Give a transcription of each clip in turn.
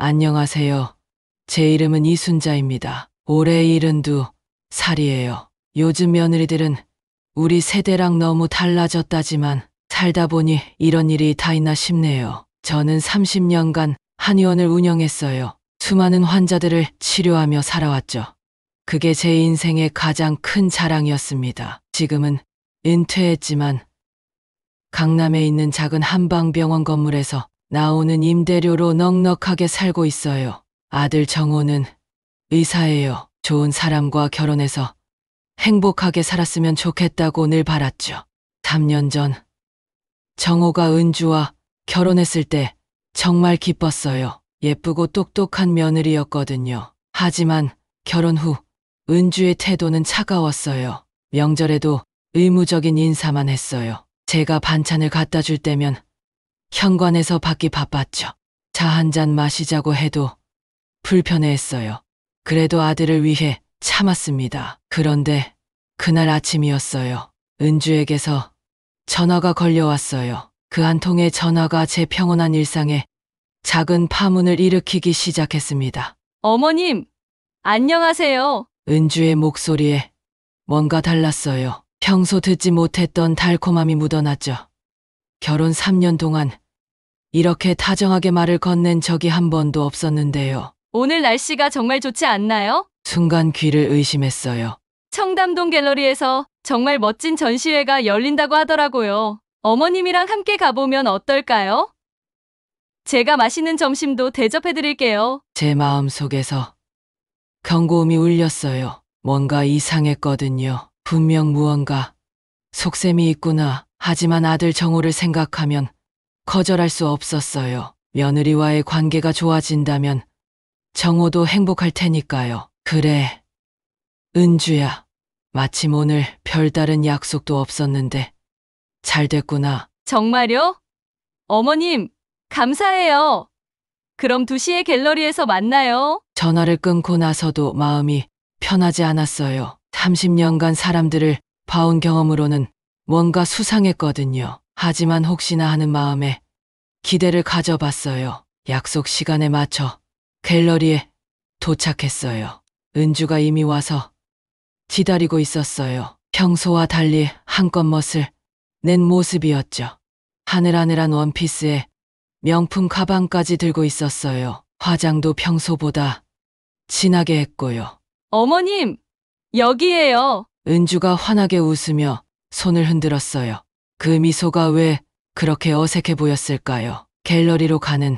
안녕하세요. 제 이름은 이순자입니다. 올해 72살이에요. 요즘 며느리들은 우리 세대랑 너무 달라졌다지만 살다 보니 이런 일이 다 있나 싶네요. 저는 30년간 한의원을 운영했어요. 수많은 환자들을 치료하며 살아왔죠. 그게 제 인생의 가장 큰 자랑이었습니다. 지금은 은퇴했지만 강남에 있는 작은 한방병원 건물에서 나오는 임대료로 넉넉하게 살고 있어요. 아들 정호는 의사예요. 좋은 사람과 결혼해서 행복하게 살았으면 좋겠다고 늘 바랐죠. 3년 전 정호가 은주와 결혼했을 때 정말 기뻤어요. 예쁘고 똑똑한 며느리였거든요. 하지만 결혼 후 은주의 태도는 차가웠어요. 명절에도 의무적인 인사만 했어요. 제가 반찬을 갖다 줄 때면 현관에서 받기 바빴죠. 차 한 잔 마시자고 해도 불편해했어요. 그래도 아들을 위해 참았습니다. 그런데 그날 아침이었어요. 은주에게서 전화가 걸려왔어요. 그 한 통의 전화가 제 평온한 일상에 작은 파문을 일으키기 시작했습니다. 어머님, 안녕하세요. 은주의 목소리에 뭔가 달랐어요. 평소 듣지 못했던 달콤함이 묻어났죠. 결혼 3년 동안 이렇게 다정하게 말을 건넨 적이 한 번도 없었는데요. 오늘 날씨가 정말 좋지 않나요? 순간 귀를 의심했어요. 청담동 갤러리에서 정말 멋진 전시회가 열린다고 하더라고요. 어머님이랑 함께 가보면 어떨까요? 제가 맛있는 점심도 대접해드릴게요. 제 마음속에서 경고음이 울렸어요. 뭔가 이상했거든요. 분명 무언가 속셈이 있구나. 하지만 아들 정호를 생각하면 거절할 수 없었어요. 며느리와의 관계가 좋아진다면 정호도 행복할 테니까요. 그래, 은주야. 마침 오늘 별다른 약속도 없었는데 잘 됐구나. 정말요? 어머님, 감사해요. 그럼 2시에 갤러리에서 만나요. 전화를 끊고 나서도 마음이 편하지 않았어요. 30년간 사람들을 봐온 경험으로는 뭔가 수상했거든요. 하지만 혹시나 하는 마음에 기대를 가져봤어요. 약속 시간에 맞춰 갤러리에 도착했어요. 은주가 이미 와서 기다리고 있었어요. 평소와 달리 한껏 멋을 낸 모습이었죠. 하늘하늘한 원피스에 명품 가방까지 들고 있었어요. 화장도 평소보다 진하게 했고요. 어머님, 여기에요. 은주가 환하게 웃으며 손을 흔들었어요. 그 미소가 왜 그렇게 어색해 보였을까요? 갤러리로 가는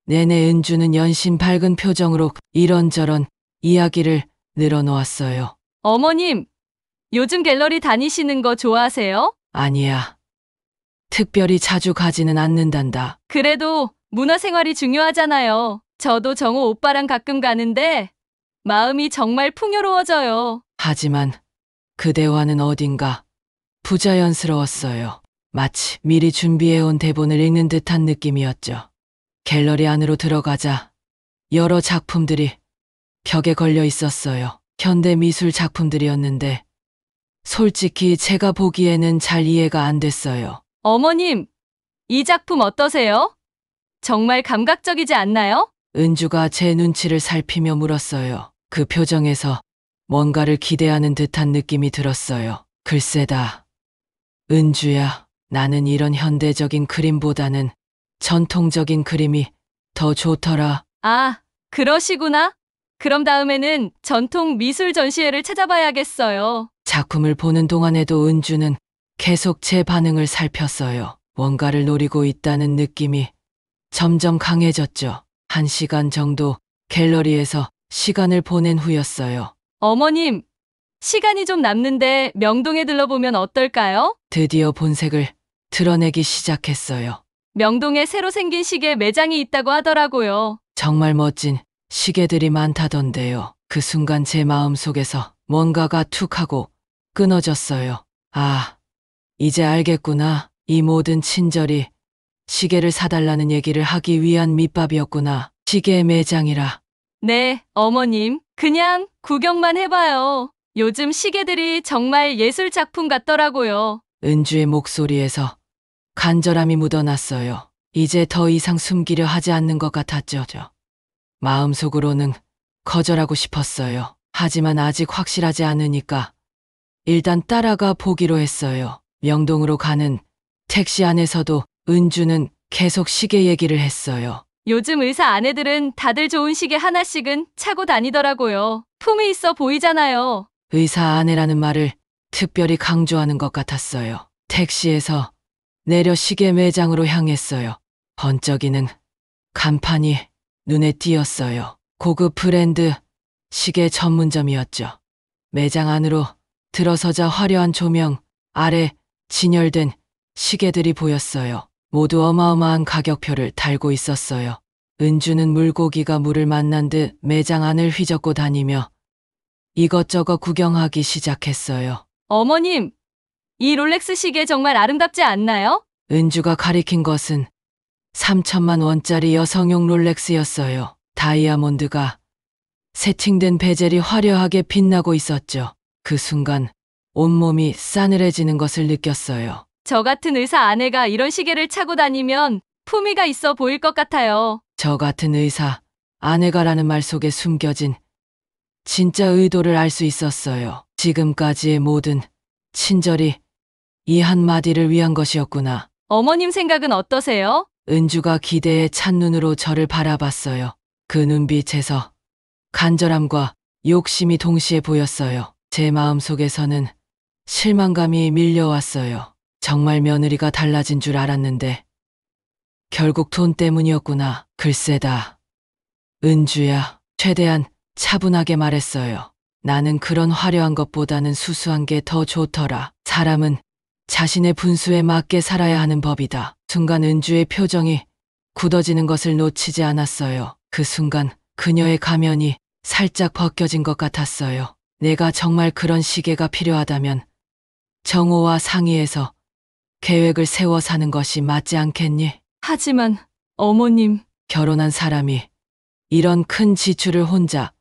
내내 은주는 연신 밝은 표정으로 이런저런 이야기를 늘어놓았어요. 어머님, 요즘 갤러리 다니시는 거 좋아하세요? 아니야. 특별히 자주 가지는 않는단다. 그래도 문화생활이 중요하잖아요. 저도 정호 오빠랑 가끔 가는데 마음이 정말 풍요로워져요. 하지만 그 대화는 어딘가 부자연스러웠어요. 마치 미리 준비해온 대본을 읽는 듯한 느낌이었죠. 갤러리 안으로 들어가자 여러 작품들이 벽에 걸려 있었어요. 현대 미술 작품들이었는데 솔직히 제가 보기에는 잘 이해가 안 됐어요. 어머님, 이 작품 어떠세요? 정말 감각적이지 않나요? 은주가 제 눈치를 살피며 물었어요. 그 표정에서 뭔가를 기대하는 듯한 느낌이 들었어요. 글쎄다. 은주야, 나는 이런 현대적인 그림보다는 전통적인 그림이 더 좋더라. 아, 그러시구나. 그럼 다음에는 전통 미술 전시회를 찾아봐야겠어요. 작품을 보는 동안에도 은주는 계속 제 반응을 살폈어요. 뭔가를 노리고 있다는 느낌이 점점 강해졌죠. 1시간 정도 갤러리에서 시간을 보낸 후였어요. 어머님, 시간이 좀 남는데 명동에 들러보면 어떨까요? 드디어 본색을 드러내기 시작했어요. 명동에 새로 생긴 시계 매장이 있다고 하더라고요. 정말 멋진 시계들이 많다던데요. 그 순간 제 마음속에서 뭔가가 툭 하고 끊어졌어요. 아, 이제 알겠구나. 이 모든 친절이 시계를 사달라는 얘기를 하기 위한 밑밥이었구나. 시계 매장이라. 네, 어머님. 그냥 구경만 해봐요. 요즘 시계들이 정말 예술 작품 같더라고요. 은주의 목소리에서 간절함이 묻어났어요. 이제 더 이상 숨기려 하지 않는 것 같았죠. 마음속으로는 거절하고 싶었어요. 하지만 아직 확실하지 않으니까 일단 따라가 보기로 했어요. 명동으로 가는 택시 안에서도 은주는 계속 시계 얘기를 했어요. 요즘 의사 아내들은 다들 좋은 시계 하나씩은 차고 다니더라고요. 품이 있어 보이잖아요. 의사 아내라는 말을 특별히 강조하는 것 같았어요. 택시에서 내려 시계 매장으로 향했어요. 번쩍이는 간판이 눈에 띄었어요. 고급 브랜드 시계 전문점이었죠. 매장 안으로 들어서자 화려한 조명 아래 진열된 시계들이 보였어요. 모두 어마어마한 가격표를 달고 있었어요. 은주는 물고기가 물을 만난 듯 매장 안을 휘젓고 다니며 이것저것 구경하기 시작했어요. 어머님, 이 롤렉스 시계 정말 아름답지 않나요? 은주가 가리킨 것은 3천만 원짜리 여성용 롤렉스였어요. 다이아몬드가 세팅된 베젤이 화려하게 빛나고 있었죠. 그 순간 온몸이 싸늘해지는 것을 느꼈어요. 저 같은 의사 아내가 이런 시계를 차고 다니면 품위가 있어 보일 것 같아요. 저 같은 의사, 아내가라는 말 속에 숨겨진 진짜 의도를 알 수 있었어요. 지금까지의 모든 친절이 이 한마디를 위한 것이었구나. 어머님 생각은 어떠세요? 은주가 기대에 찬 눈으로 저를 바라봤어요. 그 눈빛에서 간절함과 욕심이 동시에 보였어요. 제 마음속에서는 실망감이 밀려왔어요. 정말 며느리가 달라진 줄 알았는데 결국 돈 때문이었구나. 글쎄다. 은주야, 최대한 차분하게 말했어요. 나는 그런 화려한 것보다는 수수한 게 더 좋더라. 사람은 자신의 분수에 맞게 살아야 하는 법이다. 순간 은주의 표정이 굳어지는 것을 놓치지 않았어요. 그 순간 그녀의 가면이 살짝 벗겨진 것 같았어요. 내가 정말 그런 시계가 필요하다면 정호와 상의해서 계획을 세워 사는 것이 맞지 않겠니? 하지만 어머님, 결혼한 사람이 이런 큰 지출을 혼자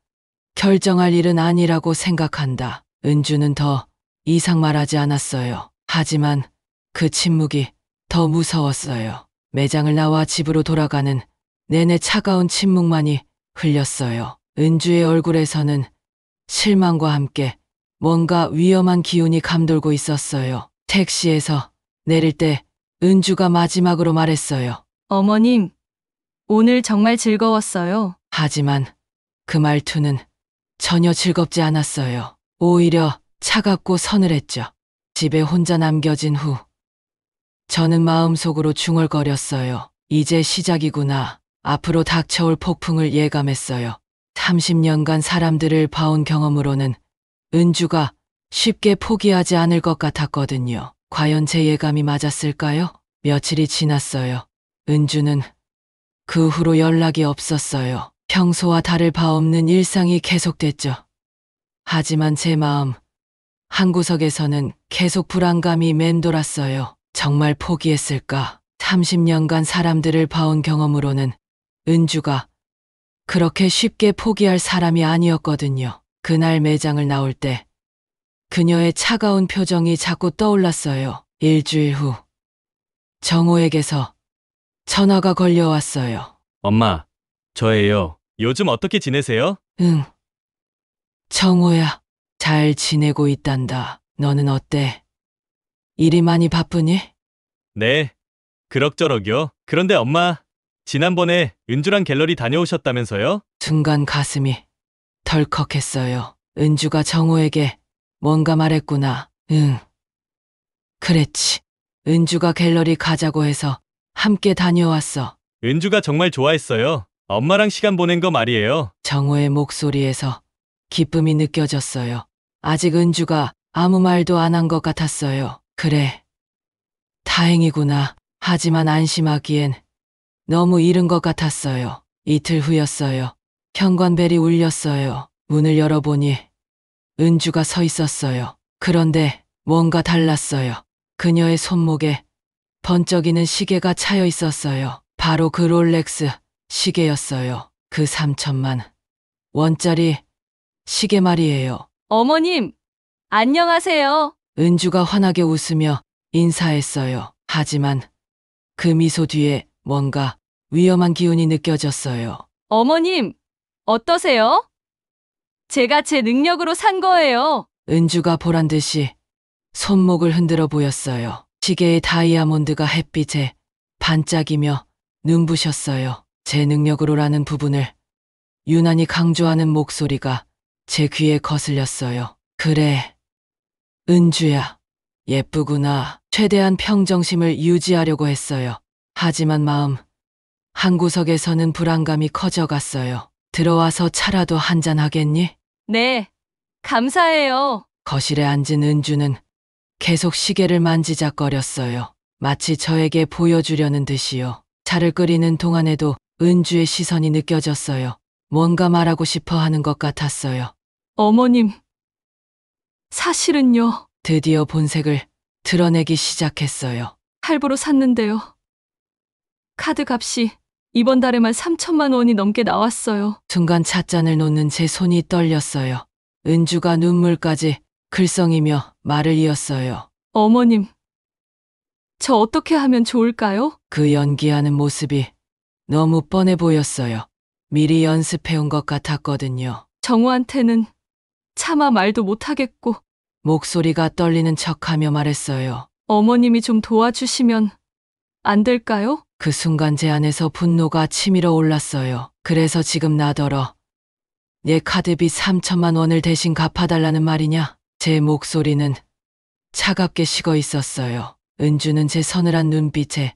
결정할 일은 아니라고 생각한다. 은주는 더 이상 말하지 않았어요. 하지만 그 침묵이 더 무서웠어요. 매장을 나와 집으로 돌아가는 내내 차가운 침묵만이 흘렸어요. 은주의 얼굴에서는 실망과 함께 뭔가 위험한 기운이 감돌고 있었어요. 택시에서 내릴 때 은주가 마지막으로 말했어요. 어머님, 오늘 정말 즐거웠어요. 하지만 그 말투는 전혀 즐겁지 않았어요. 오히려 차갑고 서늘했죠. 집에 혼자 남겨진 후 저는 마음속으로 중얼거렸어요. 이제 시작이구나. 앞으로 닥쳐올 폭풍을 예감했어요. 30년간 사람들을 봐온 경험으로는 은주가 쉽게 포기하지 않을 것 같았거든요. 과연 제 예감이 맞았을까요? 며칠이 지났어요. 은주는 그 후로 연락이 없었어요. 평소와 다를 바 없는 일상이 계속됐죠. 하지만 제 마음 한구석에서는 계속 불안감이 맴돌았어요. 정말 포기했을까? 30년간 사람들을 봐온 경험으로는 은주가 그렇게 쉽게 포기할 사람이 아니었거든요. 그날 매장을 나올 때 그녀의 차가운 표정이 자꾸 떠올랐어요. 일주일 후 정호에게서 전화가 걸려왔어요. 엄마, 저예요. 요즘 어떻게 지내세요? 응. 정호야, 잘 지내고 있단다. 너는 어때? 일이 많이 바쁘니? 네, 그럭저럭요. 그런데 엄마, 지난번에 은주랑 갤러리 다녀오셨다면서요? 순간 가슴이 덜컥했어요. 은주가 정호에게 뭔가 말했구나. 응. 그랬지. 은주가 갤러리 가자고 해서 함께 다녀왔어. 은주가 정말 좋아했어요. 엄마랑 시간 보낸 거 말이에요. 정호의 목소리에서 기쁨이 느껴졌어요. 아직 은주가 아무 말도 안 한 것 같았어요. 그래. 다행이구나. 하지만 안심하기엔 너무 이른 것 같았어요. 이틀 후였어요. 현관벨이 울렸어요. 문을 열어보니 은주가 서 있었어요. 그런데 뭔가 달랐어요. 그녀의 손목에 번쩍이는 시계가 차여 있었어요. 바로 그 롤렉스 시계였어요. 그 3천만 원짜리 시계 말이에요. 어머님, 안녕하세요. 은주가 환하게 웃으며 인사했어요. 하지만 그 미소 뒤에 뭔가 위험한 기운이 느껴졌어요. 어머님, 어떠세요? 제가 제 능력으로 산 거예요. 은주가 보란 듯이 손목을 흔들어 보였어요. 시계의 다이아몬드가 햇빛에 반짝이며 눈부셨어요. 제 능력으로라는 부분을 유난히 강조하는 목소리가 제 귀에 거슬렸어요. 그래, 은주야, 예쁘구나. 최대한 평정심을 유지하려고 했어요. 하지만 마음 한구석에서는 불안감이 커져갔어요. 들어와서 차라도 한잔 하겠니? 네, 감사해요. 거실에 앉은 은주는 계속 시계를 만지작거렸어요. 마치 저에게 보여주려는 듯이요. 차를 끓이는 동안에도 은주의 시선이 느껴졌어요. 뭔가 말하고 싶어 하는 것 같았어요. 어머님, 사실은요, 드디어 본색을 드러내기 시작했어요. 할부로 샀는데요. 카드 값이 이번 달에만 3천만 원이 넘게 나왔어요. 순간 찻잔을 놓는 제 손이 떨렸어요. 은주가 눈물까지 글썽이며 말을 이었어요. 어머님, 저 어떻게 하면 좋을까요? 그 연기하는 모습이 너무 뻔해 보였어요. 미리 연습해온 것 같았거든요. 정우한테는 차마 말도 못하겠고, 목소리가 떨리는 척하며 말했어요. 어머님이 좀 도와주시면 안 될까요? 그 순간 제 안에서 분노가 치밀어 올랐어요. 그래서 지금 나더러 내 카드비 3천만 원을 대신 갚아달라는 말이냐? 제 목소리는 차갑게 식어 있었어요. 은주는 제 서늘한 눈빛에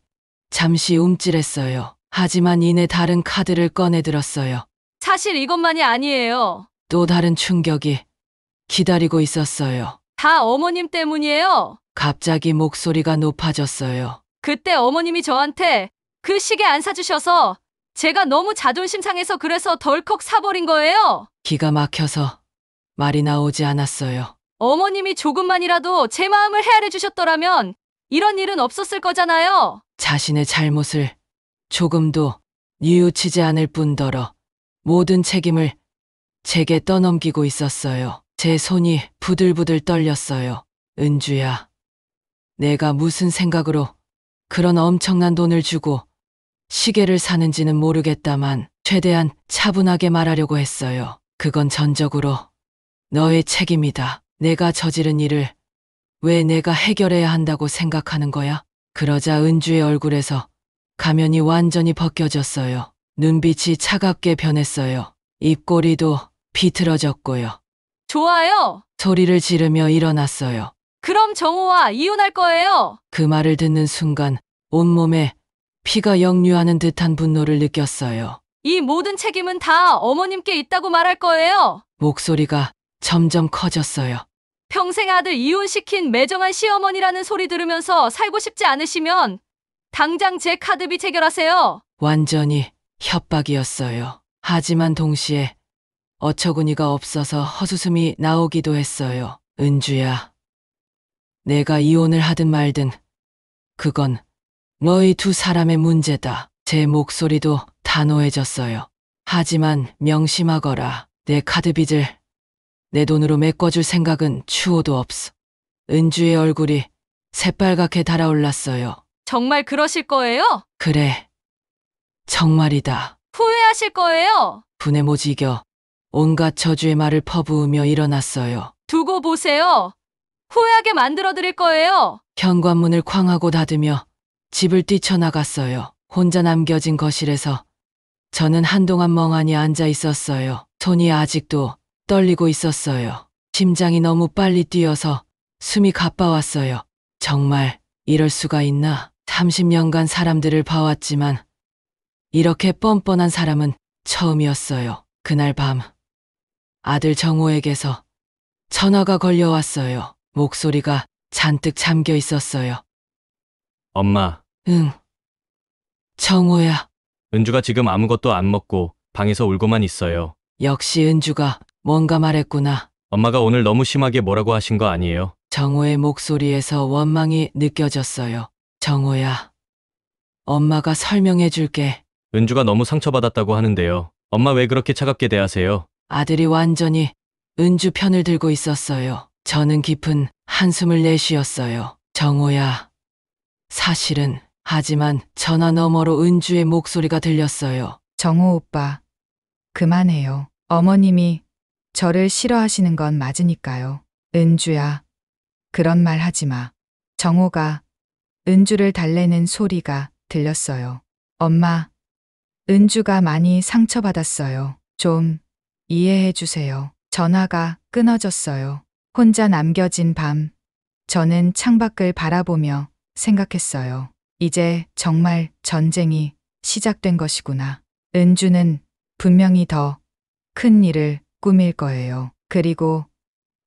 잠시 움찔했어요. 하지만 이내 다른 카드를 꺼내들었어요. 사실 이것만이 아니에요. 또 다른 충격이 기다리고 있었어요. 다 어머님 때문이에요. 갑자기 목소리가 높아졌어요. 그때 어머님이 저한테 그 시계 안 사주셔서 제가 너무 자존심 상해서 그래서 덜컥 사버린 거예요. 기가 막혀서 말이 나오지 않았어요. 어머님이 조금만이라도 제 마음을 헤아려 주셨더라면 이런 일은 없었을 거잖아요. 자신의 잘못을 조금도 뉘우치지 않을 뿐더러 모든 책임을 제게 떠넘기고 있었어요. 제 손이 부들부들 떨렸어요. 은주야, 내가 무슨 생각으로 그런 엄청난 돈을 주고 시계를 사는지는 모르겠다만 최대한 차분하게 말하려고 했어요. 그건 전적으로 너의 책임이다. 내가 저지른 일을 왜 내가 해결해야 한다고 생각하는 거야? 그러자 은주의 얼굴에서 가면이 완전히 벗겨졌어요. 눈빛이 차갑게 변했어요. 입꼬리도 비틀어졌고요. 좋아요. 소리를 지르며 일어났어요. 그럼 정호와 이혼할 거예요. 그 말을 듣는 순간 온몸에 피가 역류하는 듯한 분노를 느꼈어요. 이 모든 책임은 다 어머님께 있다고 말할 거예요. 목소리가 점점 커졌어요. 평생 아들 이혼시킨 매정한 시어머니라는 소리 들으면서 살고 싶지 않으시면 당장 제 카드비 체결하세요. 완전히 협박이었어요. 하지만 동시에 어처구니가 없어서 헛웃음이 나오기도 했어요. 은주야, 내가 이혼을 하든 말든 그건 너희 두 사람의 문제다. 제 목소리도 단호해졌어요. 하지만 명심하거라. 내 카드빚을 내 돈으로 메꿔줄 생각은 추호도 없어. 은주의 얼굴이 새빨갛게 달아올랐어요. 정말 그러실 거예요? 그래, 정말이다. 후회하실 거예요? 분에 못 이겨 온갖 저주의 말을 퍼부으며 일어났어요. 두고 보세요. 후회하게 만들어 드릴 거예요. 현관문을 쾅하고 닫으며 집을 뛰쳐나갔어요. 혼자 남겨진 거실에서 저는 한동안 멍하니 앉아 있었어요. 손이 아직도 떨리고 있었어요. 심장이 너무 빨리 뛰어서 숨이 가빠왔어요. 정말 이럴 수가 있나? 30년간 사람들을 봐왔지만 이렇게 뻔뻔한 사람은 처음이었어요. 그날 밤 아들 정호에게서 전화가 걸려왔어요. 목소리가 잔뜩 잠겨 있었어요. 엄마, 응. 정호야. 은주가 지금 아무것도 안 먹고 방에서 울고만 있어요. 역시 은주가 뭔가 말했구나. 엄마가 오늘 너무 심하게 뭐라고 하신 거 아니에요? 정호의 목소리에서 원망이 느껴졌어요. 정호야. 엄마가 설명해 줄게. 은주가 너무 상처받았다고 하는데요. 엄마 왜 그렇게 차갑게 대하세요? 아들이 완전히 은주 편을 들고 있었어요. 저는 깊은 한숨을 내쉬었어요. 정호야. 사실은, 하지만 전화 너머로 은주의 목소리가 들렸어요. 정호 오빠, 그만해요. 어머님이 저를 싫어하시는 건 맞으니까요. 은주야, 그런 말 하지 마. 정호가 은주를 달래는 소리가 들렸어요. 엄마, 은주가 많이 상처받았어요. 좀 이해해 주세요. 전화가 끊어졌어요. 혼자 남겨진 밤, 저는 창밖을 바라보며 생각했어요. 이제 정말 전쟁이 시작된 것이구나. 은주는 분명히 더 큰 일을 꾸밀 거예요. 그리고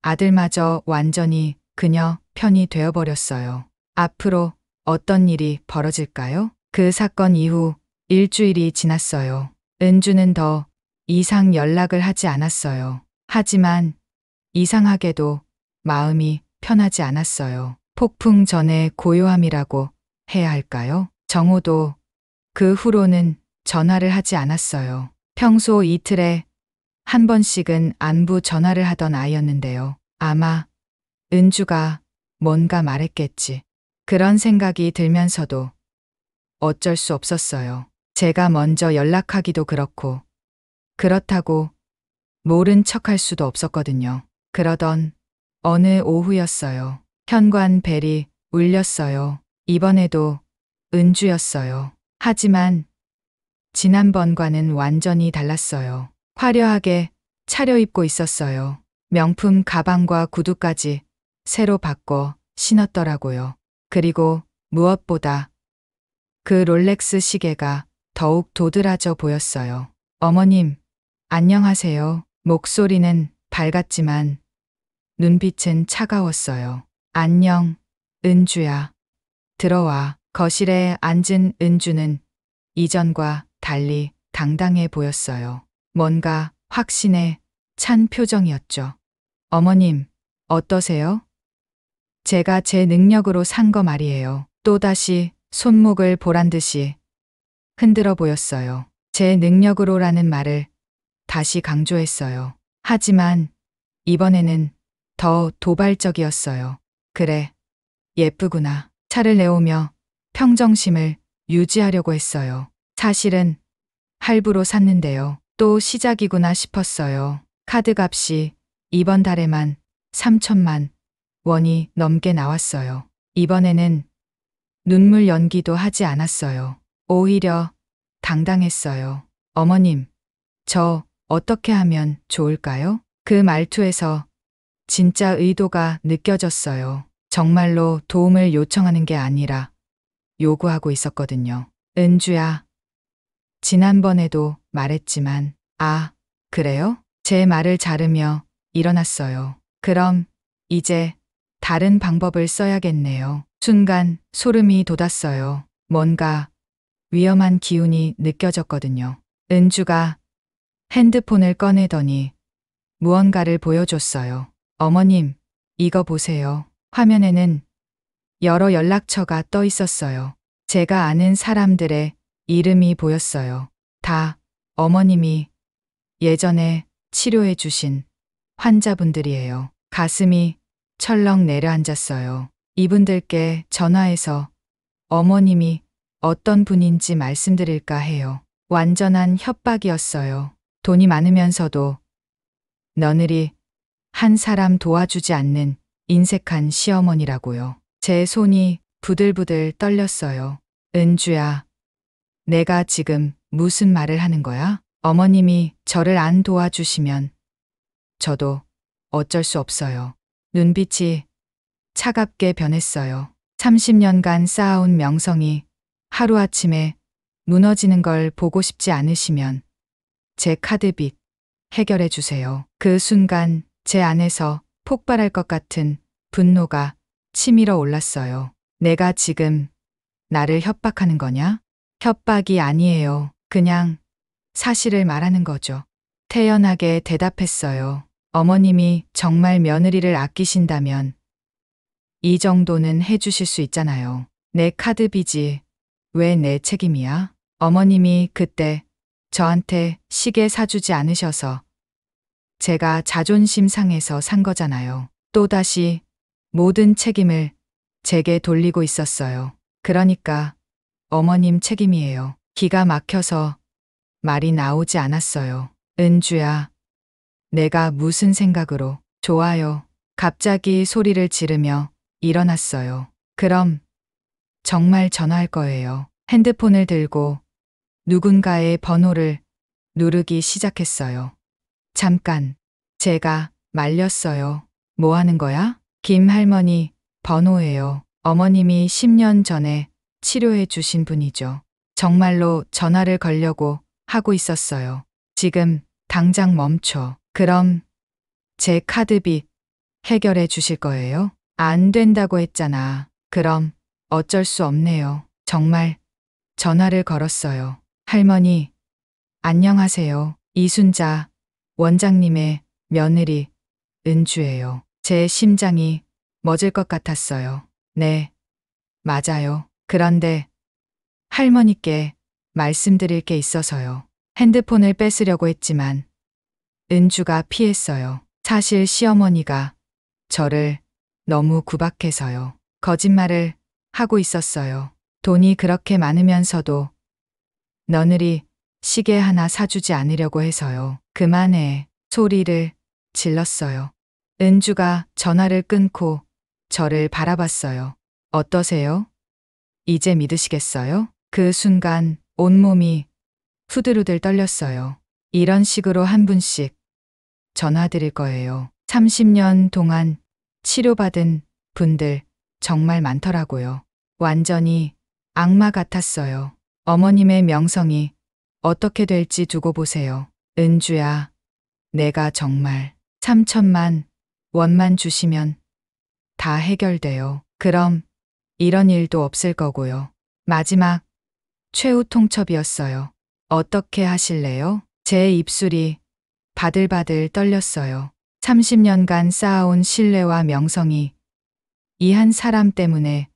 아들마저 완전히 그녀 편이 되어버렸어요. 앞으로 어떤 일이 벌어질까요? 그 사건 이후 일주일이 지났어요. 은주는 더 이상 연락을 하지 않았어요. 하지만 이상하게도 마음이 편하지 않았어요. 폭풍 전의 고요함이라고 해야 할까요? 정호도 그 후로는 전화를 하지 않았어요. 평소 이틀에 한 번씩은 안부 전화를 하던 아이였는데요. 아마 은주가 뭔가 말했겠지. 그런 생각이 들면서도 어쩔 수 없었어요. 제가 먼저 연락하기도 그렇고, 그렇다고 모른 척할 수도 없었거든요. 그러던 어느 오후였어요. 현관 벨이 울렸어요. 이번에도 은주였어요. 하지만 지난번과는 완전히 달랐어요. 화려하게 차려입고 있었어요. 명품 가방과 구두까지 새로 바꿔 신었더라고요. 그리고 무엇보다 그 롤렉스 시계가 더욱 도드라져 보였어요. 어머님, 안녕하세요. 목소리는 밝았지만 눈빛은 차가웠어요. 안녕, 은주야. 들어와. 거실에 앉은 은주는 이전과 달리 당당해 보였어요. 뭔가 확신에 찬 표정이었죠. 어머님, 어떠세요? 제가 제 능력으로 산 거 말이에요. 또다시 손목을 보란 듯이 흔들어 보였어요. 제 능력으로라는 말을 다시 강조했어요. 하지만 이번에는 더 도발적이었어요. 그래, 예쁘구나. 차를 내오며 평정심을 유지하려고 했어요. 사실은 할부로 샀는데요. 또 시작이구나 싶었어요. 카드 값이 이번 달에만 3천만 원이 넘게 나왔어요. 이번에는 눈물 연기도 하지 않았어요. 오히려 당당했어요. 어머님, 저 어떻게 하면 좋을까요? 그 말투에서 진짜 의도가 느껴졌어요. 정말로 도움을 요청하는 게 아니라 요구하고 있었거든요. 은주야, 지난번에도 말했지만, 아, 그래요? 제 말을 자르며 일어났어요. 그럼 이제 다른 방법을 써야겠네요. 순간 소름이 돋았어요. 뭔가 위험한 기운이 느껴졌거든요. 은주가 핸드폰을 꺼내더니 무언가를 보여줬어요. 어머님, 이거 보세요. 화면에는 여러 연락처가 떠 있었어요. 제가 아는 사람들의 이름이 보였어요. 다 어머님이 예전에 치료해 주신 환자분들이에요. 가슴이 철렁 내려앉았어요. 이분들께 전화해서 어머님이 어떤 분인지 말씀드릴까 해요. 완전한 협박이었어요. 돈이 많으면서도 너늘이 한 사람 도와주지 않는 인색한 시어머니라고요. 제 손이 부들부들 떨렸어요. 은주야, 내가 지금 무슨 말을 하는 거야? 어머님이 저를 안 도와주시면 저도 어쩔 수 없어요. 눈빛이 차갑게 변했어요. 30년간 쌓아온 명성이 하루아침에 무너지는 걸 보고 싶지 않으시면 제 카드빚 해결해 주세요. 그 순간 제 안에서 폭발할 것 같은 분노가 치밀어 올랐어요. 내가 지금 나를 협박하는 거냐? 협박이 아니에요. 그냥 사실을 말하는 거죠. 태연하게 대답했어요. 어머님이 정말 며느리를 아끼신다면 이 정도는 해주실 수 있잖아요. 내 카드 빚이 왜 내 책임이야? 어머님이 그때 저한테 시계 사주지 않으셔서 제가 자존심 상해서 산 거잖아요. 또다시 모든 책임을 제게 돌리고 있었어요. 그러니까 어머님 책임이에요. 기가 막혀서 말이 나오지 않았어요. 은주야, 내가 무슨 생각으로. 좋아요. 갑자기 소리를 지르며 일어났어요. 그럼 정말 전화할 거예요. 핸드폰을 들고 누군가의 번호를 누르기 시작했어요. 잠깐, 제가 말렸어요. 뭐 하는 거야? 김 할머니 번호예요. 어머님이 10년 전에 치료해 주신 분이죠. 정말로 전화를 걸려고 하고 있었어요. 지금 당장 멈춰. 그럼 제 카드빚 해결해 주실 거예요? 안 된다고 했잖아. 그럼 어쩔 수 없네요. 정말 전화를 걸었어요. 할머니, 안녕하세요. 이순자 원장님의 며느리 은주예요. 제 심장이 멎을 것 같았어요. 네, 맞아요. 그런데 할머니께 말씀드릴 게 있어서요. 핸드폰을 뺏으려고 했지만 은주가 피했어요. 사실 시어머니가 저를 너무 구박해서요. 거짓말을 하고 있었어요. 돈이 그렇게 많으면서도 너늘이 시계 하나 사주지 않으려고 해서요. 그만해. 소리를 질렀어요. 은주가 전화를 끊고 저를 바라봤어요. 어떠세요? 이제 믿으시겠어요? 그 순간 온몸이 후들후들 떨렸어요. 이런 식으로 한 분씩 전화드릴 거예요. 30년 동안 치료받은 분들 정말 많더라고요. 완전히 악마 같았어요. 어머님의 명성이 어떻게 될지 두고 보세요. 은주야, 내가 정말 3천만 원만 주시면 다 해결돼요. 그럼 이런 일도 없을 거고요. 마지막 최후 통첩이었어요. 어떻게 하실래요? 제 입술이 바들바들 떨렸어요. 30년간 쌓아온 신뢰와 명성이 이 한 사람 때문에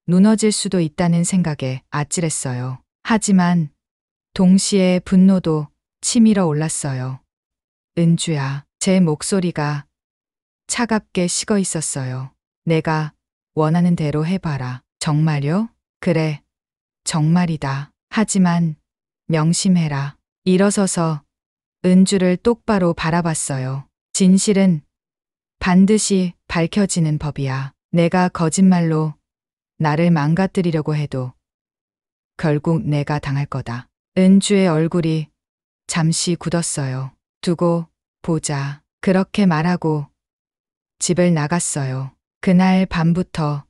무너질 수도 있다는 생각에 아찔했어요. 하지만 동시에 분노도 치밀어 올랐어요. 은주야, 제 목소리가 차갑게 식어 있었어요. 내가 원하는 대로 해봐라. 정말요? 그래, 정말이다. 하지만 명심해라. 일어서서 은주를 똑바로 바라봤어요. 진실은 반드시 밝혀지는 법이야. 내가 거짓말로 나를 망가뜨리려고 해도 결국 내가 당할 거다. 은주의 얼굴이 잠시 굳었어요. 두고 보자. 그렇게 말하고 집을 나갔어요. 그날 밤부터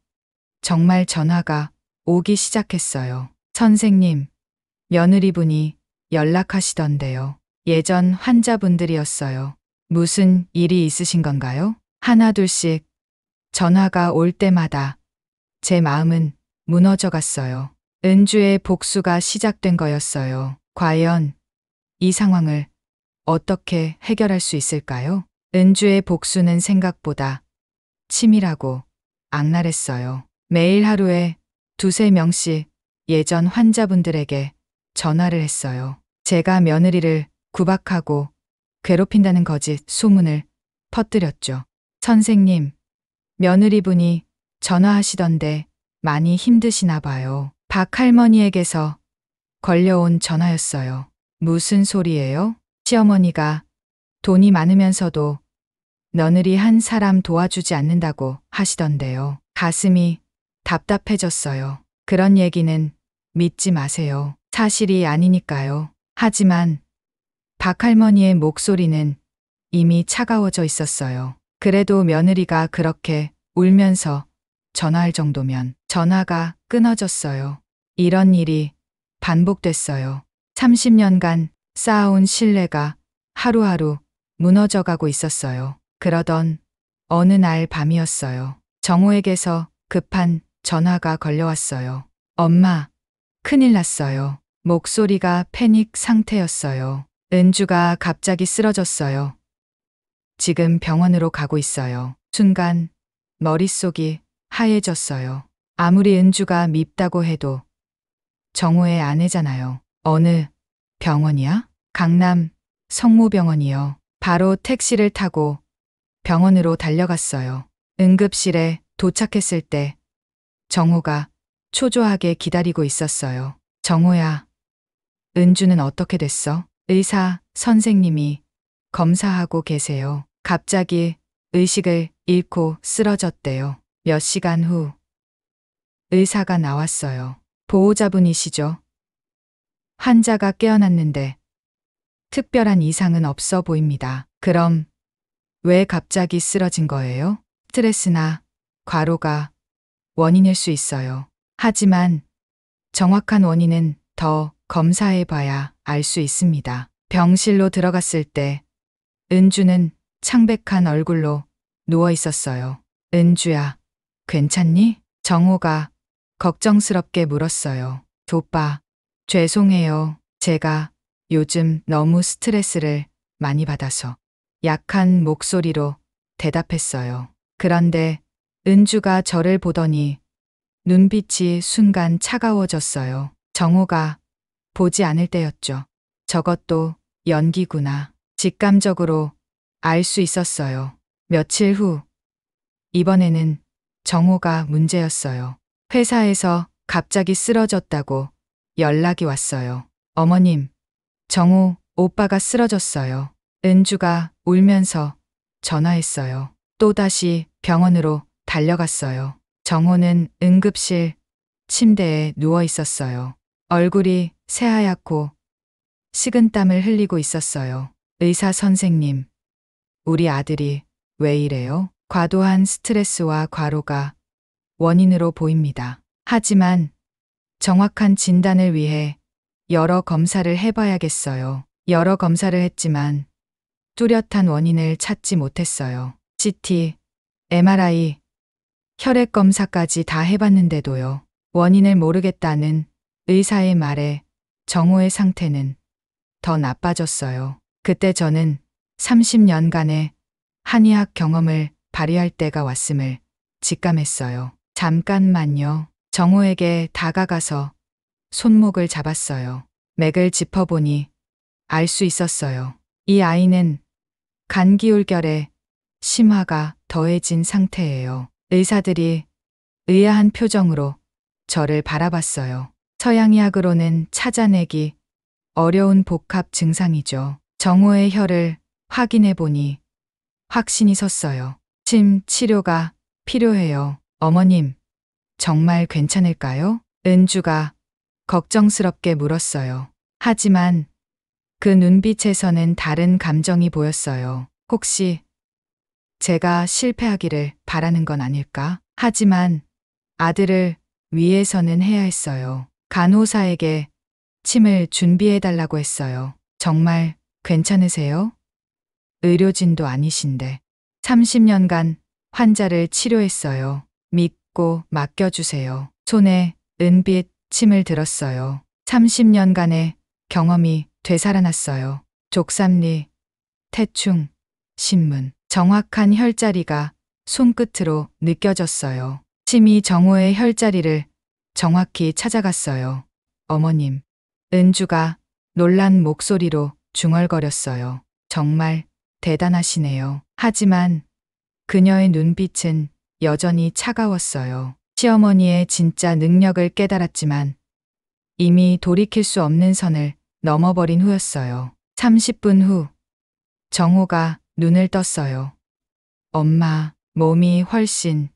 정말 전화가 오기 시작했어요. 선생님, 며느리분이 연락하시던데요. 예전 환자분들이었어요. 무슨 일이 있으신 건가요? 하나둘씩 전화가 올 때마다 제 마음은 무너져 갔어요. 은주의 복수가 시작된 거였어요. 과연 이 상황을 어떻게 해결할 수 있을까요? 은주의 복수는 생각보다 치밀하고 악랄했어요. 매일 하루에 두세 명씩 예전 환자분들에게 전화를 했어요. 제가 며느리를 구박하고 괴롭힌다는 거짓 소문을 퍼뜨렸죠. 선생님, 며느리분이 전화하시던데 많이 힘드시나 봐요. 박 할머니에게서 걸려온 전화였어요. 무슨 소리예요? 시어머니가 돈이 많으면서도 며느리 한 사람 도와주지 않는다고 하시던데요. 가슴이 답답해졌어요. 그런 얘기는 믿지 마세요. 사실이 아니니까요. 하지만 박 할머니의 목소리는 이미 차가워져 있었어요. 그래도 며느리가 그렇게 울면서 전화할 정도면 전화가 끊어졌어요. 이런 일이 반복됐어요. 30년간 쌓아온 신뢰가 하루하루 무너져가고 있었어요. 그러던 어느 날 밤이었어요. 정호에게서 급한 전화가 걸려왔어요. 엄마, 큰일 났어요. 목소리가 패닉 상태였어요. 은주가 갑자기 쓰러졌어요. 지금 병원으로 가고 있어요. 순간 머릿속이 하얘졌어요. 아무리 은주가 밉다고 해도 정호의 아내잖아요. 어느 병원이야? 강남 성모병원이요. 바로 택시를 타고 병원으로 달려갔어요. 응급실에 도착했을 때 정호가 초조하게 기다리고 있었어요. 정호야, 은주는 어떻게 됐어? 의사 선생님이 검사하고 계세요. 갑자기 의식을 잃고 쓰러졌대요. 몇 시간 후 의사가 나왔어요. 보호자분이시죠? 환자가 깨어났는데 특별한 이상은 없어 보입니다. 그럼 왜 갑자기 쓰러진 거예요? 스트레스나 과로가 원인일 수 있어요. 하지만 정확한 원인은 더 검사해 봐야 알 수 있습니다. 병실로 들어갔을 때 은주는 창백한 얼굴로 누워 있었어요. 은주야, 괜찮니? 정호가 걱정스럽게 물었어요. 오빠, 죄송해요. 제가 요즘 너무 스트레스를 많이 받아서 약한 목소리로 대답했어요. 그런데 은주가 저를 보더니 눈빛이 순간 차가워졌어요. 정호가 보지 않을 때였죠. 저것도 연기구나. 직감적으로 알 수 있었어요. 며칠 후, 이번에는 정호가 문제였어요. 회사에서 갑자기 쓰러졌다고 연락이 왔어요. 어머님, 정호 오빠가 쓰러졌어요. 은주가 울면서 전화했어요. 또다시 병원으로 달려갔어요. 정호는 응급실 침대에 누워 있었어요. 얼굴이 새하얗고 식은땀을 흘리고 있었어요. 의사 선생님, 우리 아들이 왜 이래요? 과도한 스트레스와 과로가 원인으로 보입니다. 하지만 정확한 진단을 위해 여러 검사를 해봐야겠어요. 여러 검사를 했지만 뚜렷한 원인을 찾지 못했어요. CT, MRI, 혈액 검사까지 다 해봤는데도요. 원인을 모르겠다는 의사의 말에 정호의 상태는 더 나빠졌어요. 그때 저는 30년간의 한의학 경험을 발휘할 때가 왔음을 직감했어요. 잠깐만요. 정호에게 다가가서 손목을 잡았어요. 맥을 짚어보니 알 수 있었어요. 이 아이는 간기울결에 심화가 더해진 상태예요. 의사들이 의아한 표정으로 저를 바라봤어요. 서양의학으로는 찾아내기 어려운 복합 증상이죠. 정호의 혈을 확인해 보니 확신이 섰어요. 침 치료가 필요해요. 어머님, 정말 괜찮을까요? 은주가 걱정스럽게 물었어요. 하지만 그 눈빛에서는 다른 감정이 보였어요. 혹시 제가 실패하기를 바라는 건 아닐까? 하지만 아들을 위해서는 해야 했어요. 간호사에게 침을 준비해달라고 했어요. 정말 괜찮으세요? 의료진도 아니신데 30년간 환자를 치료했어요. 믿고 맡겨주세요. 손에 은빛 침을 들었어요. 30년간의 경험이 되살아났어요. 족삼리, 태충, 신문. 정확한 혈자리가 손끝으로 느껴졌어요. 침이 정호의 혈자리를 정확히 찾아갔어요. 어머님, 은주가 놀란 목소리로 중얼거렸어요. 정말 대단하시네요. 하지만 그녀의 눈빛은 여전히 차가웠어요. 시어머니의 진짜 능력을 깨달았지만 이미 돌이킬 수 없는 선을 넘어버린 후였어요. 30분 후 정호가 눈을 떴어요. 엄마, 몸이 훨씬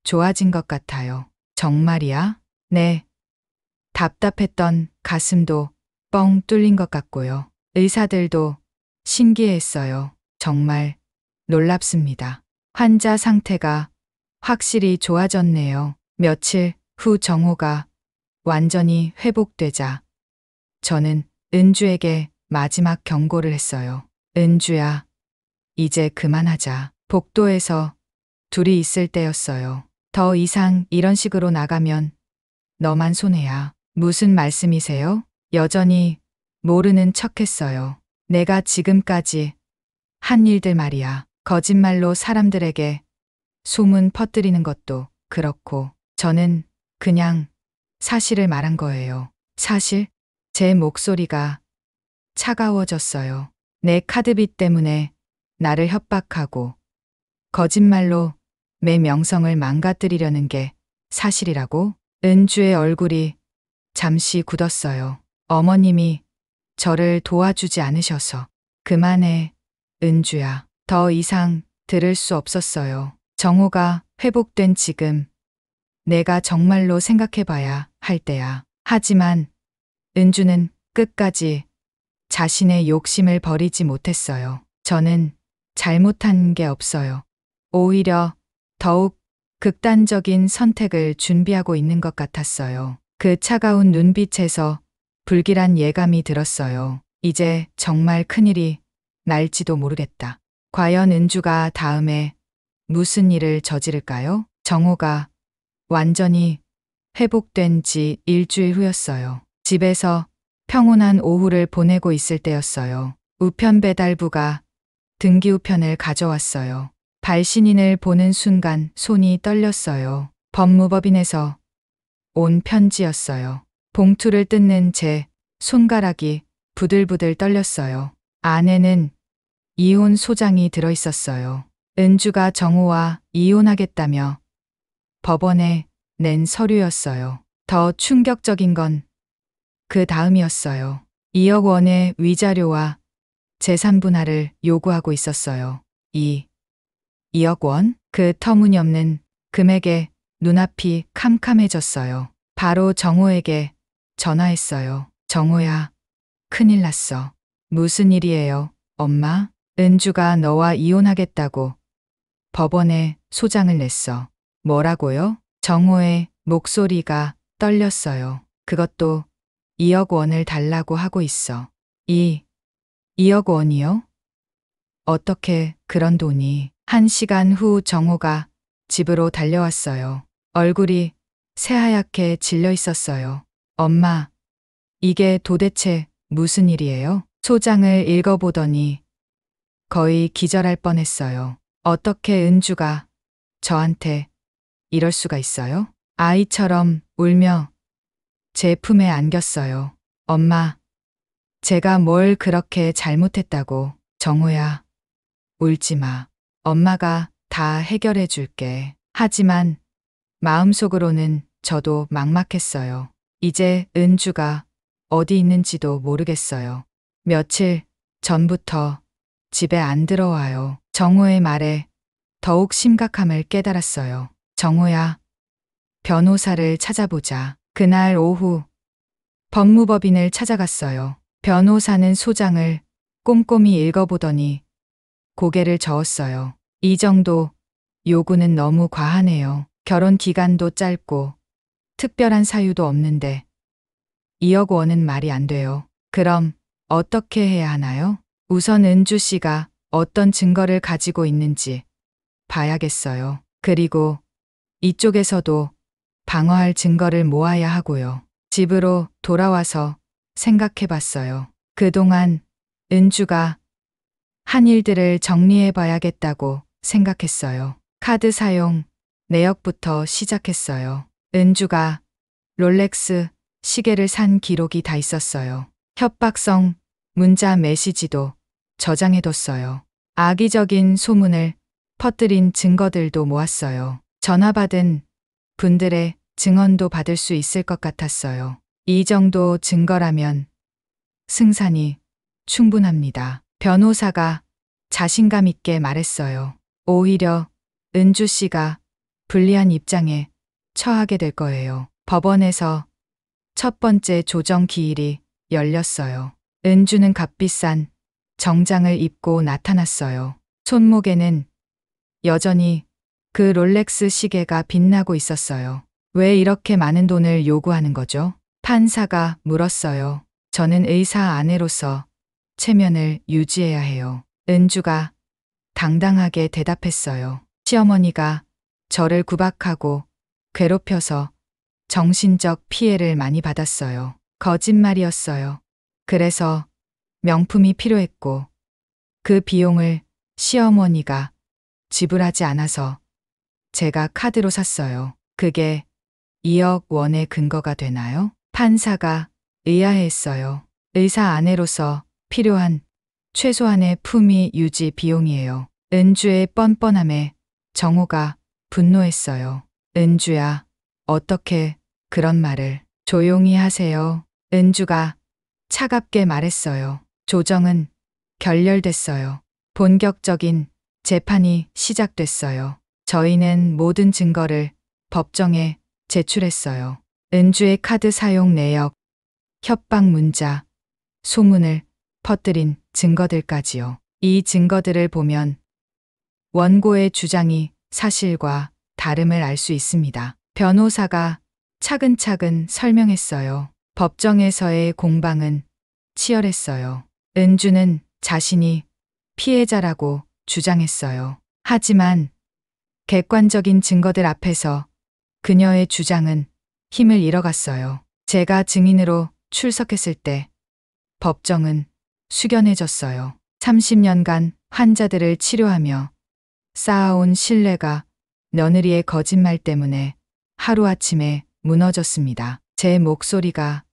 좋아진 것 같아요. 정말이야? 네. 답답했던 가슴도 뻥 뚫린 것 같고요. 의사들도 신기했어요. 정말 놀랍습니다. 환자 상태가 확실히 좋아졌네요. 며칠 후 정호가 완전히 회복되자 저는 은주에게 마지막 경고를 했어요. 은주야, 이제 그만하자. 복도에서 둘이 있을 때였어요. 더 이상 이런 식으로 나가면 너만 손해야. 무슨 말씀이세요? 여전히 모르는 척했어요. 내가 지금까지 한 일들 말이야. 거짓말로 사람들에게 소문 퍼뜨리는 것도 그렇고 저는 그냥 사실을 말한 거예요. 사실? 제 목소리가 차가워졌어요. 내 카드빚 때문에 나를 협박하고 거짓말로 내 명성을 망가뜨리려는 게 사실이라고? 은주의 얼굴이 잠시 굳었어요. 어머님이 저를 도와주지 않으셔서. 그만해, 은주야. 더 이상 들을 수 없었어요. 정호가 회복된 지금 내가 정말로 생각해봐야 할 때야. 하지만 은주는 끝까지 자신의 욕심을 버리지 못했어요. 저는 잘못한 게 없어요. 오히려 더욱 극단적인 선택을 준비하고 있는 것 같았어요. 그 차가운 눈빛에서 불길한 예감이 들었어요. 이제 정말 큰일이 날지도 모르겠다. 과연 은주가 다음에 무슨 일을 저지를까요? 정호가 완전히 회복된 지 일주일 후였어요. 집에서 평온한 오후를 보내고 있을 때였어요. 우편 배달부가 등기우편을 가져왔어요. 발신인을 보는 순간 손이 떨렸어요. 법무법인에서 온 편지였어요. 봉투를 뜯는 제 손가락이 부들부들 떨렸어요. 안에는 이혼 소장이 들어있었어요. 은주가 정호와 이혼하겠다며 법원에 낸 서류였어요. 더 충격적인 건 그 다음이었어요. 2억 원의 위자료와 재산 분할을 요구하고 있었어요. 2억 원? 그 터무니없는 금액에 눈앞이 캄캄해졌어요. 바로 정호에게 전화했어요. 정호야, 큰일 났어. 무슨 일이에요, 엄마? 은주가 너와 이혼하겠다고 법원에 소장을 냈어. 뭐라고요? 정호의 목소리가 떨렸어요. 그것도 2억 원을 달라고 하고 있어. 2억 원이요? 어떻게 그런 돈이? 1시간 후 정호가 집으로 달려왔어요. 얼굴이 새하얗게 질려 있었어요. 엄마, 이게 도대체 무슨 일이에요? 소장을 읽어보더니 거의 기절할 뻔했어요. 어떻게 은주가 저한테 이럴 수가 있어요? 아이처럼 울며 제 품에 안겼어요. 엄마, 제가 뭘 그렇게 잘못했다고. 정호야, 울지 마. 엄마가 다 해결해 줄게. 하지만 마음속으로는 저도 막막했어요. 이제 은주가 어디 있는지도 모르겠어요. 며칠 전부터 집에 안 들어와요. 정호의 말에 더욱 심각함을 깨달았어요. 정호야, 변호사를 찾아보자. 그날 오후 법무법인을 찾아갔어요. 변호사는 소장을 꼼꼼히 읽어보더니 고개를 저었어요. 이 정도 요구는 너무 과하네요. 결혼 기간도 짧고 특별한 사유도 없는데 2억 원은 말이 안 돼요. 그럼 어떻게 해야 하나요? 우선 은주 씨가 어떤 증거를 가지고 있는지 봐야겠어요. 그리고 이쪽에서도 방어할 증거를 모아야 하고요. 집으로 돌아와서 생각해 봤어요. 그동안 은주가 한 일들을 정리해 봐야겠다고 생각했어요. 카드 사용 내역부터 시작했어요. 은주가 롤렉스 시계를 산 기록이 다 있었어요. 협박성 문자 메시지도 저장해뒀어요. 악의적인 소문을 퍼뜨린 증거들도 모았어요. 전화 받은 분들의 증언도 받을 수 있을 것 같았어요. 이 정도 증거라면 승산이 충분합니다. 변호사가 자신감 있게 말했어요. 오히려 은주 씨가 불리한 입장에 처하게 될 거예요. 법원에서 첫 번째 조정 기일이 열렸어요. 은주는 값비싼 정장을 입고 나타났어요. 손목에는 여전히 그 롤렉스 시계가 빛나고 있었어요. 왜 이렇게 많은 돈을 요구하는 거죠? 판사가 물었어요. 저는 의사 아내로서 체면을 유지해야 해요. 은주가 당당하게 대답했어요. 시어머니가 저를 구박하고 괴롭혀서 정신적 피해를 많이 받았어요. 거짓말이었어요. 그래서 명품이 필요했고 그 비용을 시어머니가 지불하지 않아서 제가 카드로 샀어요. 그게 2억 원의 근거가 되나요? 판사가 의아해했어요. 의사 아내로서 필요한 최소한의 품위 유지 비용이에요. 은주의 뻔뻔함에 정호가 분노했어요. 은주야, 어떻게 그런 말을. 조용히 하세요. 은주가 차갑게 말했어요. 조정은 결렬됐어요. 본격적인 재판이 시작됐어요. 저희는 모든 증거를 법정에 제출했어요. 은주의 카드 사용 내역, 협박 문자, 소문을 퍼뜨린 증거들까지요. 이 증거들을 보면 원고의 주장이 사실과 다름을 알 수 있습니다. 변호사가 차근차근 설명했어요. 법정에서의 공방은 치열했어요. 은주는 자신이 피해자라고 주장했어요. 하지만 객관적인 증거들 앞에서 그녀의 주장은 힘을 잃어갔어요. 제가 증인으로 출석했을 때 법정은 숙연해졌어요. 30년간 환자들을 치료하며 쌓아온 신뢰가 며느리의 거짓말 때문에 하루아침에 무너졌습니다. 제 목소리가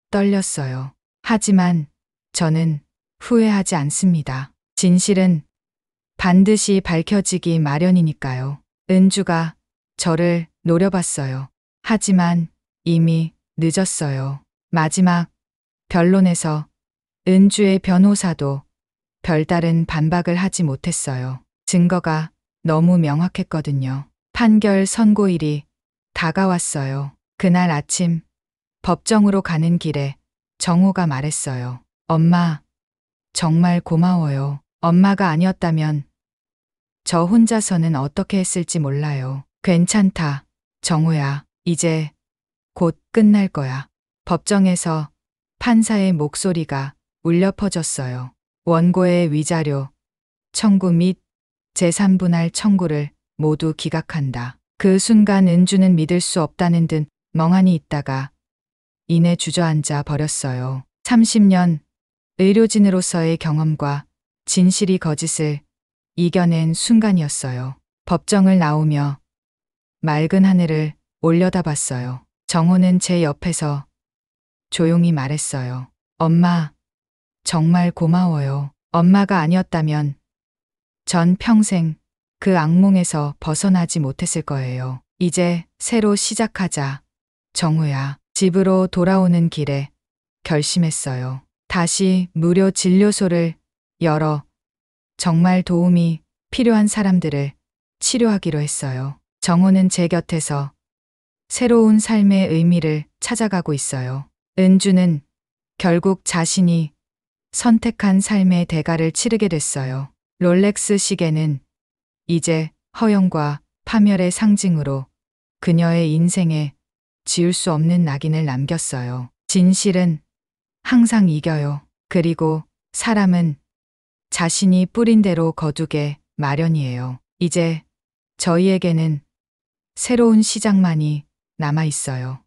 떨렸어요. 하지만 저는 후회하지 않습니다. 진실은 반드시 밝혀지기 마련이니까요. 은주가 저를 노려봤어요. 하지만 이미 늦었어요. 마지막 변론에서 은주의 변호사도 별다른 반박을 하지 못했어요. 증거가 너무 명확했거든요. 판결 선고일이 다가왔어요. 그날 아침 법정으로 가는 길에 정호가 말했어요. 엄마, 정말 고마워요. 엄마가 아니었다면 저 혼자서는 어떻게 했을지 몰라요. 괜찮다, 정호야. 이제 곧 끝날 거야. 법정에서 판사의 목소리가 울려 퍼졌어요. 원고의 위자료 청구 및 제3분할 청구를 모두 기각한다. 그 순간 은주는 믿을 수 없다는 듯 멍하니 있다가 이내 주저앉아 버렸어요. 30년 의료진으로서의 경험과 진실이 거짓을 이겨낸 순간이었어요. 법정을 나오며 맑은 하늘을 올려다봤어요. 정호는 제 옆에서 조용히 말했어요. 엄마, 정말 고마워요. 엄마가 아니었다면 전 평생 그 악몽에서 벗어나지 못했을 거예요. 이제 새로 시작하자, 정우야. 집으로 돌아오는 길에 결심했어요. 다시 무료 진료소를 열어 정말 도움이 필요한 사람들을 치료하기로 했어요. 정호는 제 곁에서 새로운 삶의 의미를 찾아가고 있어요. 은주는 결국 자신이 선택한 삶의 대가를 치르게 됐어요. 롤렉스 시계는 이제 허영과 파멸의 상징으로 그녀의 인생에 지울 수 없는 낙인을 남겼어요. 진실은 항상 이겨요. 그리고 사람은 자신이 뿌린 대로 거두게 마련이에요. 이제 저희에게는 새로운 시작만이 남아 있어요.